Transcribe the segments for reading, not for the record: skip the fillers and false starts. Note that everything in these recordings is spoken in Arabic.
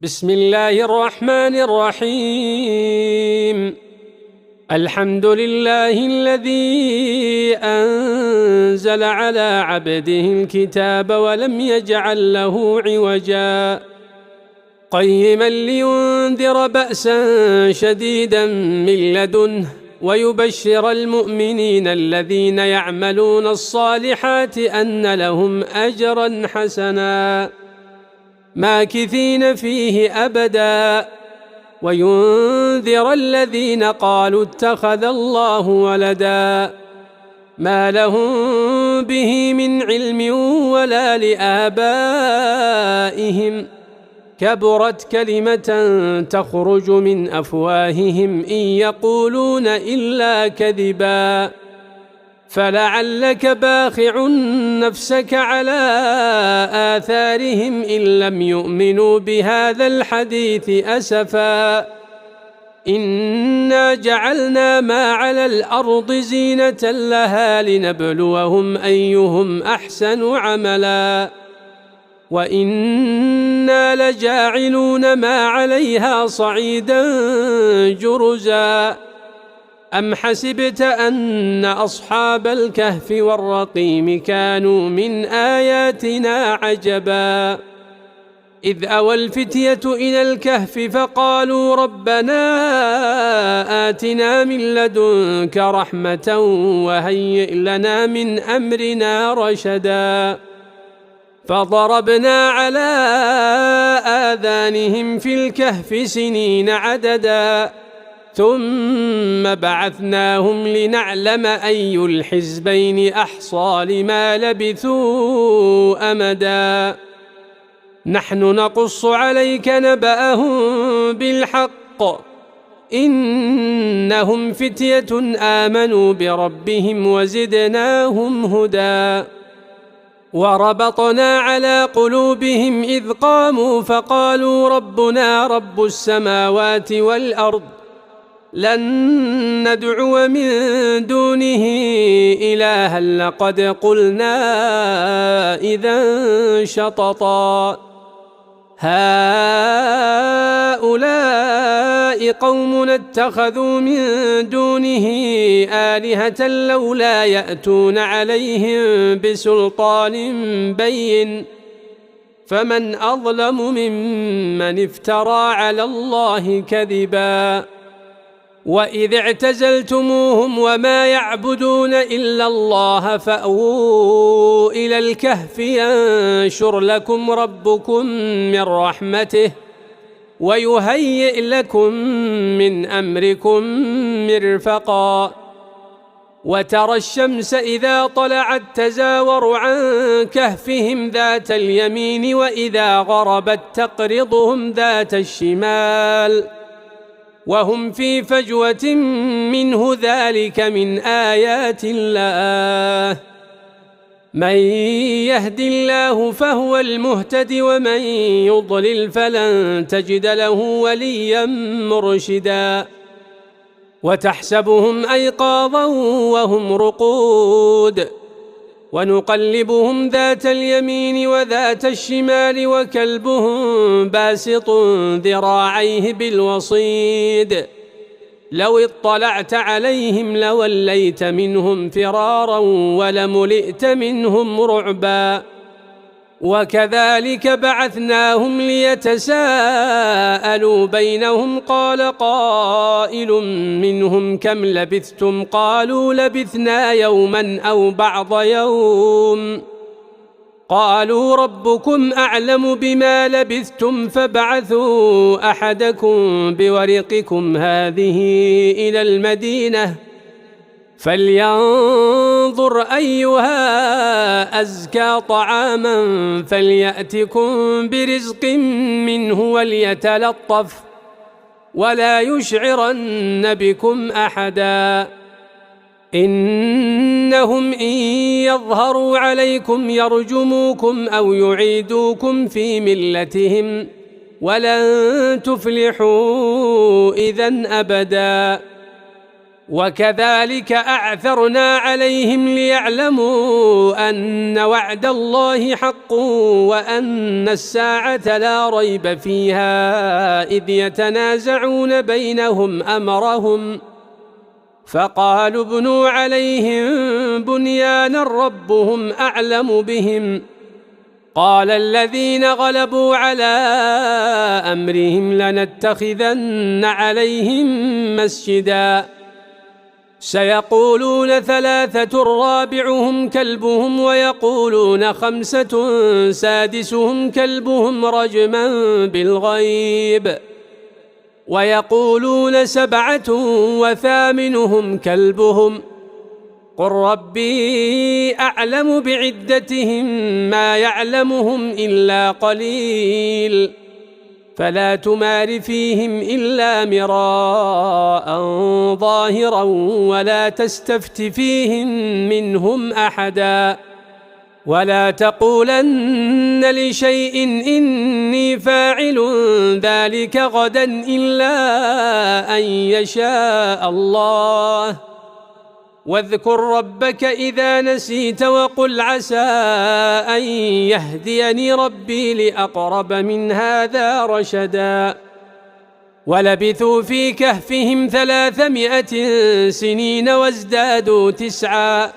بسم الله الرحمن الرحيم. الحمد لله الذي أنزل على عبده الكتاب ولم يجعل له عوجا قيما لينذر بأسا شديدا من لدنه ويبشر المؤمنين الذين يعملون الصالحات أن لهم أجرا حسنا ماكثين فيه أبدا وينذر الذين قالوا اتخذ الله ولدا ما لهم به من علم ولا لآبائهم كبرت كلمة تخرج من أفواههم إن يقولون إلا كذبا فلعلك باخع نفسك على آثارهم إن لم يؤمنوا بهذا الحديث أسفا إنا جعلنا ما على الأرض زينة لها لنبلوهم أيهم أحسن عملا وإنا لجاعلون ما عليها صعيدا جرزا أم حسبت أن أصحاب الكهف والرقيم كانوا من آياتنا عجبا إذ أوى الفتية إلى الكهف فقالوا ربنا آتنا من لدنك رحمة وهيئ لنا من أمرنا رشدا فضربنا على آذانهم في الكهف سنين عددا ثم بعثناهم لنعلم أي الحزبين أحصى لما لبثوا أمدا نحن نقص عليك نبأهم بالحق إنهم فتية آمنوا بربهم وزدناهم هدى وربطنا على قلوبهم إذ قاموا فقالوا ربنا رب السماوات والأرض لن ندعو من دونه إلها لقد قلنا إذا شططا هؤلاء قومنا اتخذوا من دونه آلهة لولا يأتون عليهم بسلطان بين فمن أظلم ممن افترى على الله كذبا وإذ اعتزلتموهم وما يعبدون إلا الله فأووا إلى الكهف ينشر لكم ربكم من رحمته ويهيئ لكم من أمركم مرفقا وترى الشمس إذا طلعت تزاور عن كهفهم ذات اليمين وإذا غربت تقرضهم ذات الشمال وهم في فجوة منه ذلك من آيات الله من يهد الله فهو المهتد ومن يضلل فلن تجد له وليا مرشدا وتحسبهم أيقاظا وهم رقود ونقلبهم ذات اليمين وذات الشمال وكلبهم باسط ذراعيه بالوصيد لو اطلعت عليهم لوليت منهم فرارا ولملئت منهم رعبا وكذلك بعثناهم ليتساءلوا بينهم قال قائل منهم كم لبثتم قالوا لبثنا يوما أو بعض يوم قالوا ربكم أعلم بما لبثتم فابعثوا أحدكم بورقكم هذه إلى المدينة فلينظر أيها أزكى طعاما فليأتكم برزق منه وليتلطف ولا يشعرن بكم أحدا إنهم إن يظهروا عليكم يرجموكم أو يعيدوكم في ملتهم ولن تفلحوا إذن أبدا وكذلك أعثرنا عليهم ليعلموا أن وعد الله حق وأن الساعة لا ريب فيها إذ يتنازعون بينهم أمرهم فقالوا ابنوا عليهم بنيانا ربهم أعلم بهم قال الذين غلبوا على أمرهم لنتخذن عليهم مسجدا سيقولون ثلاثة رابعهم كلبهم ويقولون خمسة سادسهم كلبهم رجما بالغيب ويقولون سبعة وثامنهم كلبهم قل ربي أعلم بعدتهم ما يعلمهم إلا قليل فلا تمار فيهم إلا مراء ظاهرا ولا تستفت فيهم منهم أحدا ولا تقولن لشيء إني فاعل ذلك غدا إلا أن يشاء الله واذكر ربك إذا نسيت وقل عسى أن يهديني ربي لأقرب من هذا رشدا ولبثوا في كهفهم 300 سنين وازدادوا 9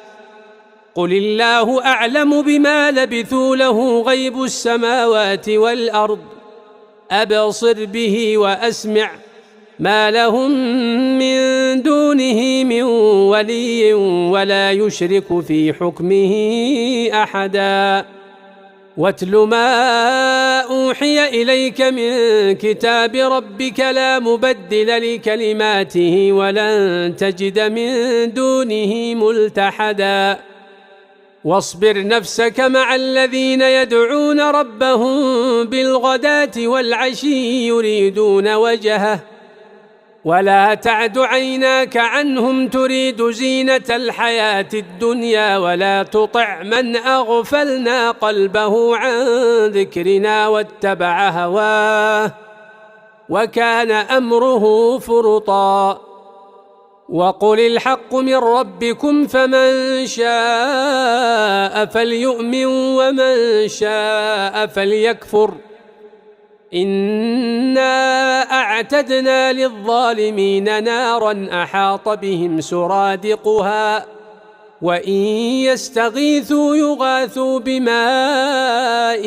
قل الله أعلم بما لبثوا له غيب السماوات والأرض أبصر به وأسمع ما لهم من دونه من ولي ولا يشرك في حكمه أحدا واتل ما أوحي إليك من كتاب ربك لا مبدل لكلماته ولن تجد من دونه ملتحدا واصبر نفسك مع الذين يدعون ربهم بالغداة والعشي يريدون وجهه ولا تعد عيناك عنهم تريد زينة الحياة الدنيا ولا تطع من أغفلنا قلبه عن ذكرنا واتبع هواه وكان أمره فرطا وقل الحق من ربكم فمن شاء فليؤمن ومن شاء فليكفر إنا أعتدنا للظالمين نارا أحاط بهم سرادقها وإن يستغيثوا يغاثوا بماء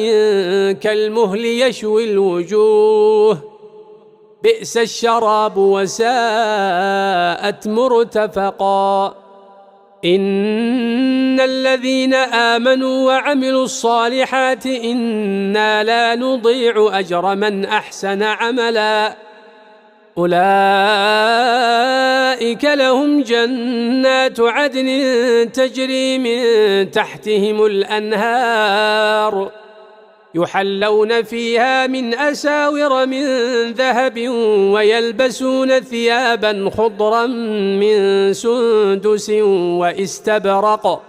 كالمهل يشوي الوجوه بئس الشراب وساءت مرتفقا إن الذين آمنوا وعملوا الصالحات إنا لا نضيع أجر من أحسن عملا أولئك لهم جنات عدن تجري من تحتهم الأنهار يحلون فيها من أساور من ذهب ويلبسون ثيابا خضرا من سندس واستبرق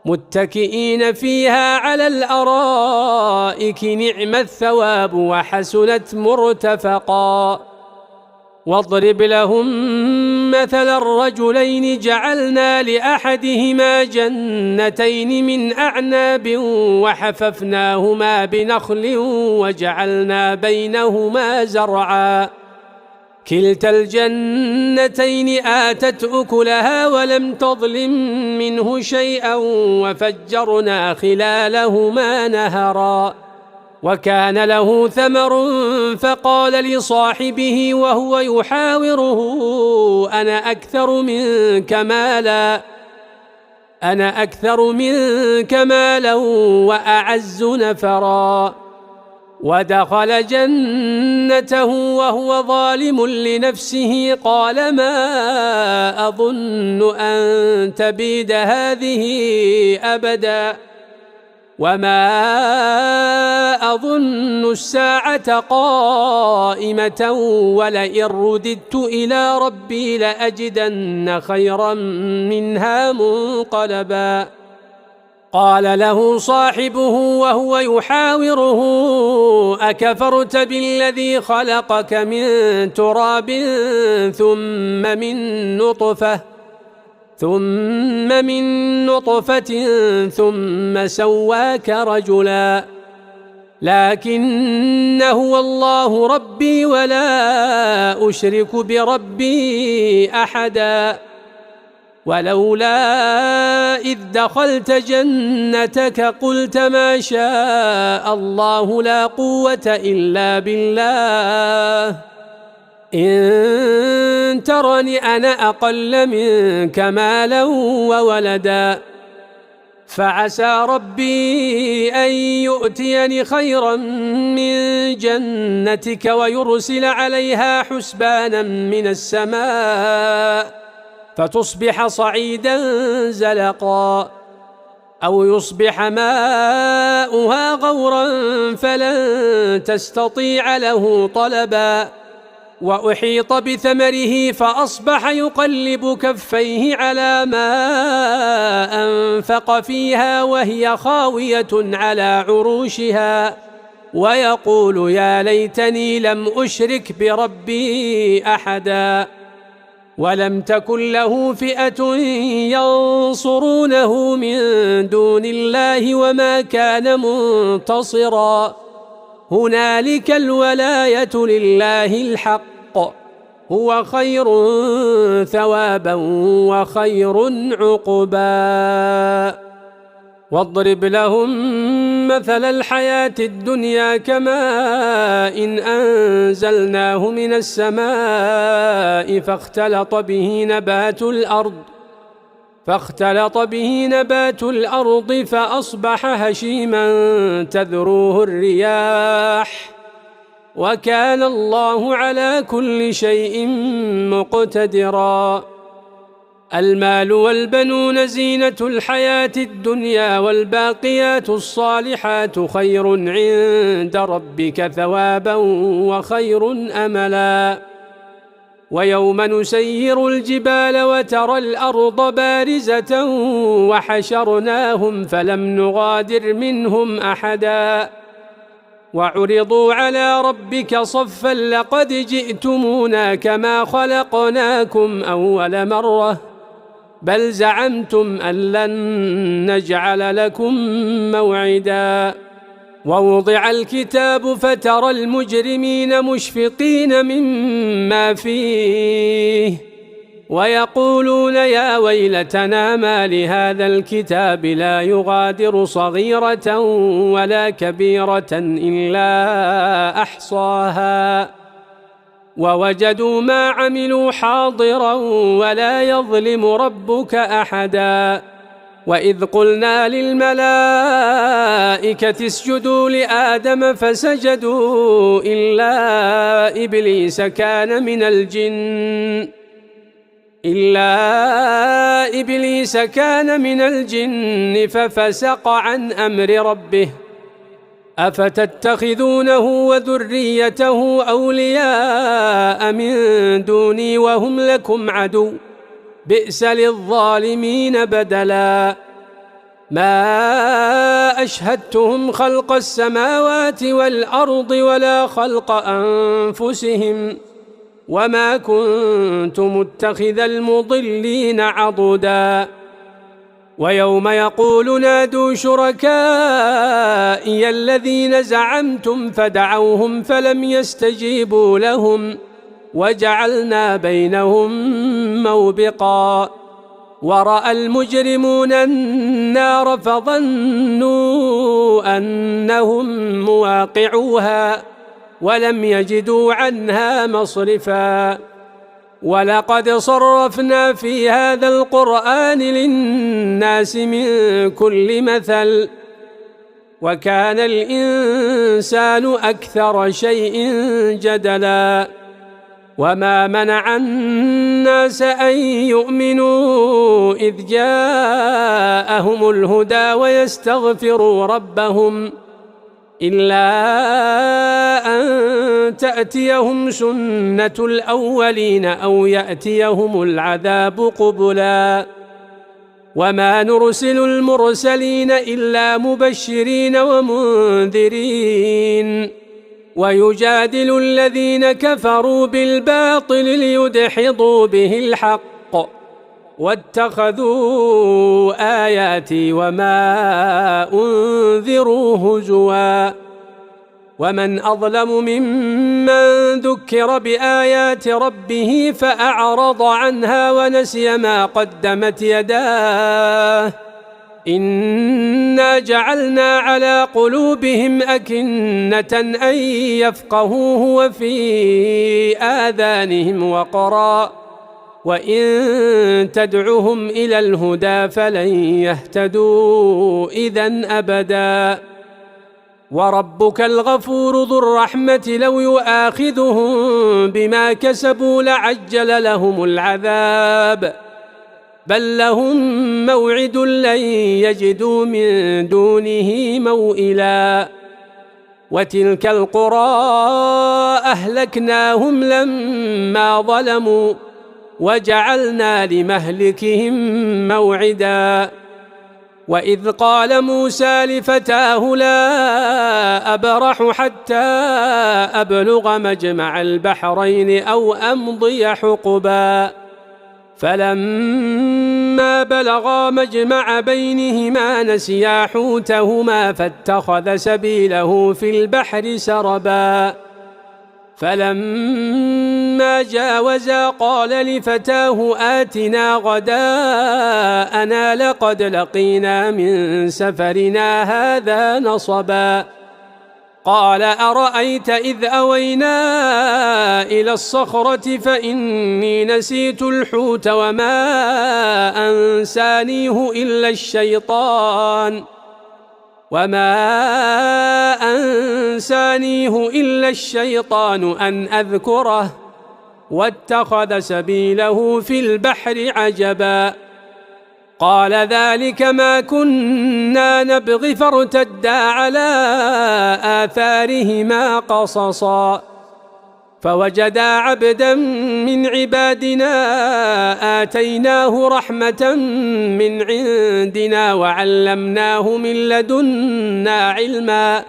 متكئين فيها على الأرائك نعم الثواب وحسنت مرتفقا واضرب لهم مثل الرجلين جعلنا لأحدهما جنتين من أعناب وحففناهما بنخل وجعلنا بينهما زرعا كلتا الجنتين آتت أكلها ولم تظلم منه شيئا وفجرنا خلالهما نهرا وكان له ثمر فقال لصاحبه وهو يحاوره أنا أكثر منك مالا وأعز نفرا ودخل جنته وهو ظالم لنفسه قال ما أظن أن تبيد هذه أبدا وما أظن الساعة قائمة ولئن رددت إلى ربي لأجدن خيرا منها منقلبا قال له صاحبه وهو يحاوره أكفرت بالذي خلقك من تراب ثم من نطفة ثم سواك رجلا لكن هو الله ربي ولا أشرك بربي أحدا ولولا إذ دخلت جنتك قلت ما شاء الله لا قوة إلا بالله إن ترني أنا أقل منك مالا وولدا فعسى ربي أن يؤتيني خيرا من جنتك ويرسل عليها حسبانا من السماء فتصبح صعيدا زلقا أو يصبح ماؤها غورا فلن تستطيع له طلبا وأحيط بثمره فأصبح يقلب كفيه على ما أنفق فيها وهي خاوية على عروشها ويقول يا ليتني لم أشرك بربي أحدا ولم تكن له فئة ينصرونه من دون الله وما كان منتصرا هنالك الولاية لله الحق هو خير ثوابا وخير عقبا واضرب لهم مثل الحياة الدنيا كماء إن أنزلناه من السماء فاختلط به نبات الأرض فأصبح هشيما تذروه الرياح وكان الله على كل شيء مقتدرا المال والبنون زينة الحياة الدنيا والباقيات الصالحات خير عند ربك ثوابا وخير أملا ويوم نسير الجبال وترى الأرض بارزة وحشرناهم فلم نغادر منهم أحدا وعرضوا على ربك صفا لقد جئتمونا كما خلقناكم أول مرة بل زعمتم أن لن نجعل لكم موعدا ووضع الكتاب فترى المجرمين مشفقين مما فيه ويقولون يا ويلتنا ما لهذا الكتاب لا يغادر صغيرة ولا كبيرة إلا أحصاها ووجدوا ما عملوا حاضرا ولا يظلم ربك أحدا وإذ قلنا للملائكة اسجدوا لآدم فسجدوا إلا إبليس كان من الجن ففسق عن أمر ربه أفتتخذونه وذريته أولياء من دوني وهم لكم عدو بئس للظالمين بدلا ما أشهدتهم خلق السماوات والأرض ولا خلق أنفسهم وما كنت متخذ المضلين عضدا ويوم يقول نادوا شركائي الذين زعمتم فدعوهم فلم يستجيبوا لهم وجعلنا بينهم موبقا ورأى المجرمون النار فظنوا أنهم مواقعوها ولم يجدوا عنها مصرفا ولقد صرفنا في هذا القرآن للناس من كل مثل وكان الإنسان أكثر شيء جدلا وما منع الناس أن يؤمنوا إذ جاءهم الهدى ويستغفروا ربهم إلا أن تأتيهم سنة الأولين أو يأتيهم العذاب قبلا وما نرسل المرسلين إلا مبشرين ومنذرين ويجادل الذين كفروا بالباطل ليدحضوا به الحق واتخذوا آياتي وما أنذروا هزوا ومن أظلم ممن ذكر بآيات ربه فأعرض عنها ونسي ما قدمت يداه إنا جعلنا على قلوبهم أكنة أن يفقهوه وفي آذانهم وقرا وإن تدعهم إلى الهدى فلن يهتدوا إذن أبدا وربك الغفور ذو الرحمة لو يؤاخذهم بما كسبوا لعجل لهم العذاب بل لهم موعد لن يجدوا من دونه موئلا وتلك القرى أهلكناهم لما ظلموا وجعلنا لمهلكهم موعدا وإذ قال موسى لفتاه لا أبرح حتى أبلغ مجمع البحرين أو أمضي حقبا فلما بلغا مجمع بينهما نسيا حوتهما فاتخذ سبيله في البحر سربا فلما جاوزا قال لفتاه آتنا غداءنا لقد لقينا من سفرنا هذا نصبا قال أرأيت إذ أوينا إلى الصخرة فإني نسيت الحوت وما أنسانيه إلا الشيطان أن أذكره واتخذ سبيله في البحر عجبا قال ذلك ما كنا نبغي فارتدا على آثارهما قصصا فوجدا عبدا من عبادنا آتيناه رحمة من عندنا وعلمناه من لدنا علما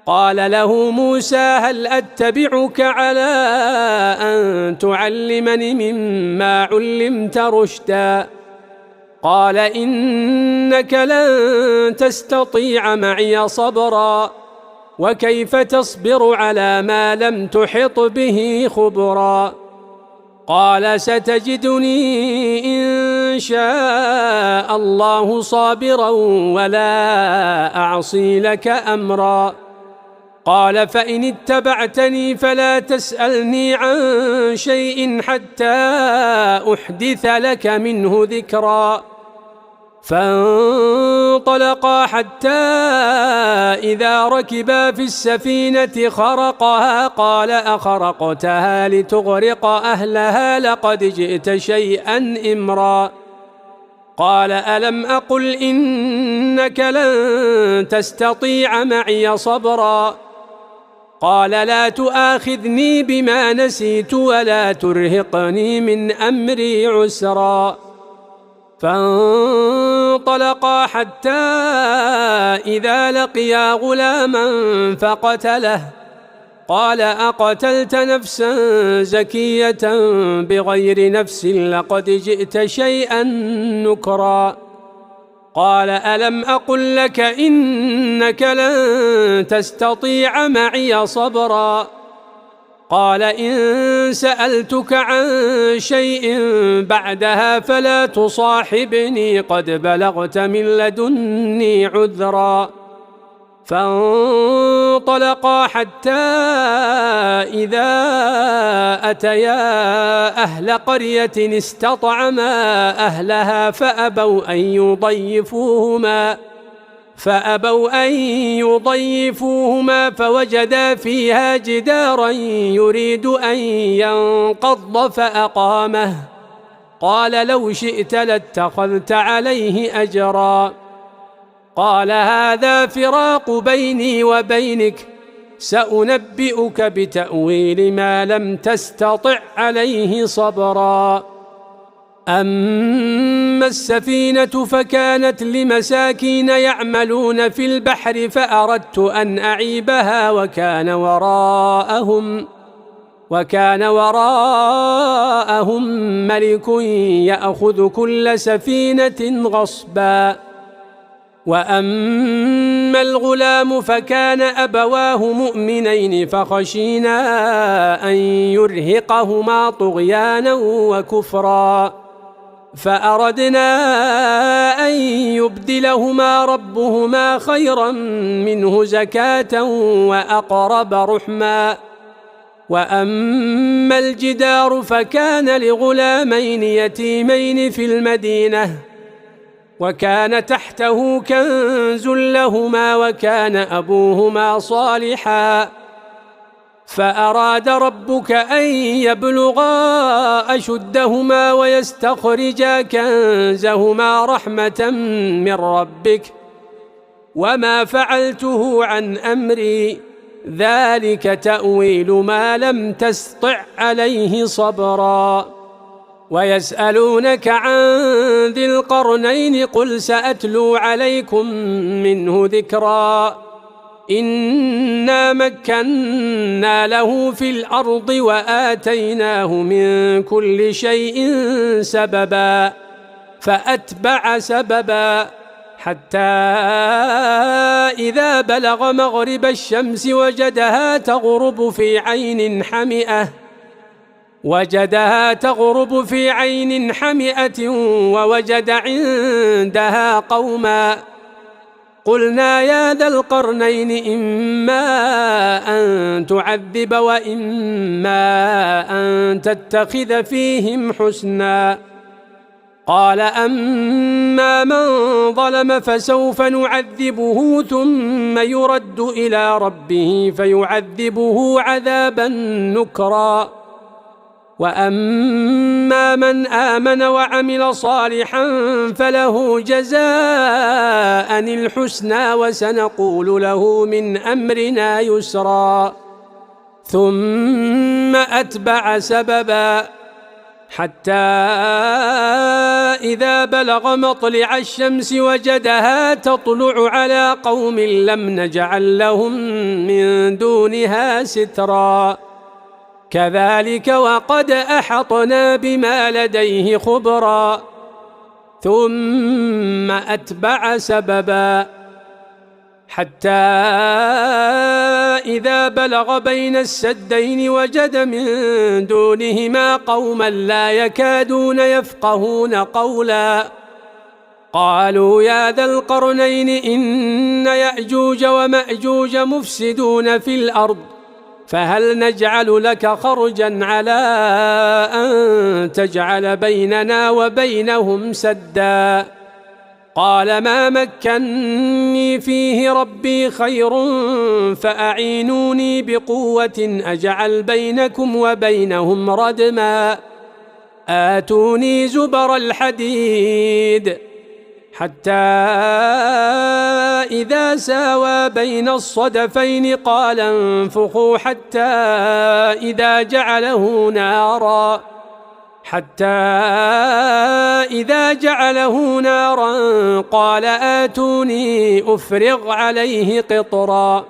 قال له موسى هل أتبعك على أن تعلمني مما علمت رشدا قال إنك لن تستطيع معي صبرا وكيف تصبر على ما لم تحط به خبرا قال ستجدني إن شاء الله صابرا ولا أعصي لك أمرا قال فإن اتبعتني فلا تسألني عن شيء حتى أحدث لك منه ذكرا فانطلقا حتى إذا ركبا في السفينة خرقها قال أخرقتها لتغرق أهلها لقد جئت شيئا إمرا قال ألم أقل إنك لن تستطيع معي صبرا قال لا تؤاخذني بما نسيت ولا ترهقني من أمري عسرا فانطلقا حتى إذا لقيا غلاما فقتله قال أقتلت نفسا زكية بغير نفس لقد جئت شيئا نكرا قال ألم أقل لك إنك لن تستطيع معي صبرا قال إن سألتك عن شيء بعدها فلا تصاحبني قد بلغت من لدني عذرا فانطلقا حتى إذا أتيا أهل قرية استطعما أهلها فأبوا أن يضيفوهما فوجدا فيها جدارا يريد أن ينقض فأقامه قال لو شئت لاتخذت عليه أجرا قال هذا فراق بيني وبينك سأنبئك بتأويل ما لم تستطع عليه صبرا أما السفينة فكانت لمساكين يعملون في البحر فأردت أن أعيبها وكان وراءهم ملك يأخذ كل سفينة غصبا. وأما الغلام فكان أبواه مؤمنين فخشينا أن يرهقهما طغيانا وكفرا فأردنا أن يبدلهما ربهما خيرا منه زكاة وأقرب رحما. وأما الجدار فكان لغلامين يتيمين في المدينة وكان تحته كنز لهما وكان أبوهما صالحا فأراد ربك أن يبلغا أشدهما ويستخرجا كنزهما رحمة من ربك وما فعلته عن أمري ذلك تأويل ما لم تستطع عليه صبرا. ويسألونك عن ذي القرنين قل سأتلو عليكم منه ذكرا. إنا مكنا له في الأرض وآتيناه من كل شيء سببا فأتبع سببا حتى إذا بلغ مغرب الشمس وجدها تغرب في عين حمئة ووجد عندها قوما قلنا يا ذا القرنين إما أن تعذب وإما أن تتخذ فيهم حسنا. قال أما من ظلم فسوف نعذبه ثم يرد إلى ربه فيعذبه عذابا نكرا. وأما من آمن وعمل صالحا فله جزاء الحسنى وسنقول له من أمرنا يسرا. ثم أتبع سببا حتى إذا بلغ مطلع الشمس وجدها تطلع على قوم لم نجعل لهم من دونها سترا. كذلك وقد أحطنا بما لديه خبرا. ثم أتبع سببا حتى إذا بلغ بين السدين وجد من دونهما قوما لا يكادون يفقهون قولا. قالوا يا ذا القرنين إن يأجوج ومأجوج مفسدون في الأرض فهل نجعل لك خرجا على أن تجعل بيننا وبينهم سدا. قال ما مكني فيه ربي خير فأعينوني بقوة أجعل بينكم وبينهم ردما. آتوني زبر الحديد حتى إذا ساوى بين الصدفين قال انفخوا حتى إذا جعله نارا قال آتوني أفرغ عليه قطرا.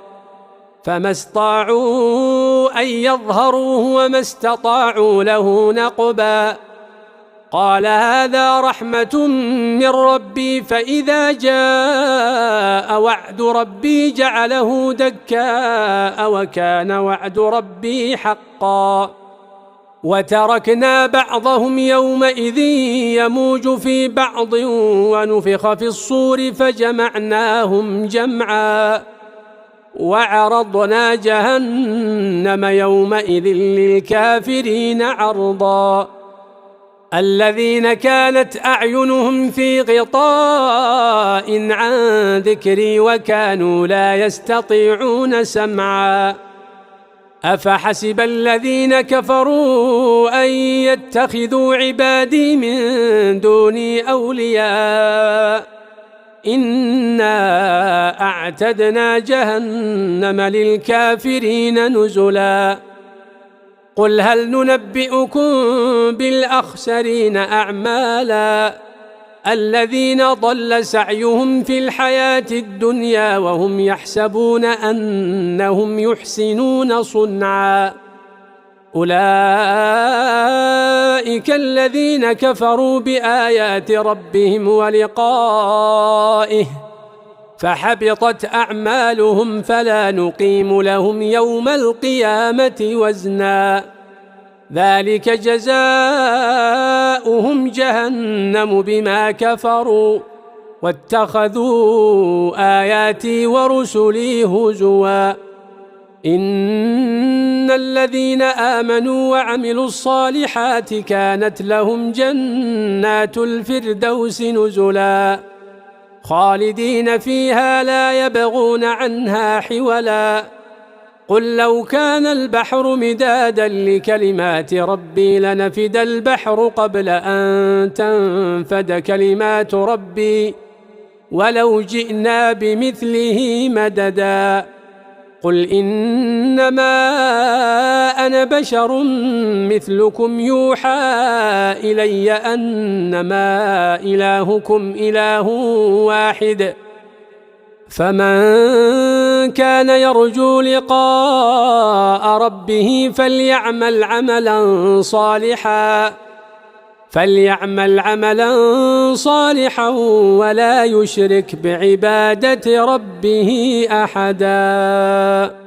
فما استطاعوا أن يظهروه وما استطاعوا له نقبا. قال هذا رحمة من ربي فإذا جاء وعد ربي جعله دكاء وكان وعد ربي حقا. وتركنا بعضهم يومئذ يموج في بعض ونفخ في الصور فجمعناهم جمعا. وعرضنا جهنم يومئذ للكافرين عرضا. الذين كانت أعينهم في غطاء عن ذكري وكانوا لا يستطيعون سمعا. أفحسب الذين كفروا أن يتخذوا عبادي من دوني أولياء إنا أعتدنا جهنم للكافرين نزلا. قل هل ننبئكم بالأخسرين أعمالا الذين ضل سعيهم في الحياة الدنيا وهم يحسبون أنهم يحسنون صنعا أولئك الذين كفروا بآيات ربهم ولقائه فحبطت أعمالهم فلا نقيم لهم يوم القيامة وزنا ذلك جزاؤهم جهنم بما كفروا واتخذوا آياتي ورسلي هزوا إن الذين آمنوا وعملوا الصالحات كانت لهم جنات الفردوس نزلا خالدين فيها لا يبغون عنها حولا قل لو كان البحر مدادا لكلمات ربي لنفد البحر قبل أن تنفد كلمات ربي ولو جئنا بمثله مددا قل إنما أنا بشر مثلكم يوحى إلي أنما إلهكم إله واحد فمن كان يرجو لقاء ربه فليعمل عملا صالحا ولا يشرك بعبادة ربه أحدا.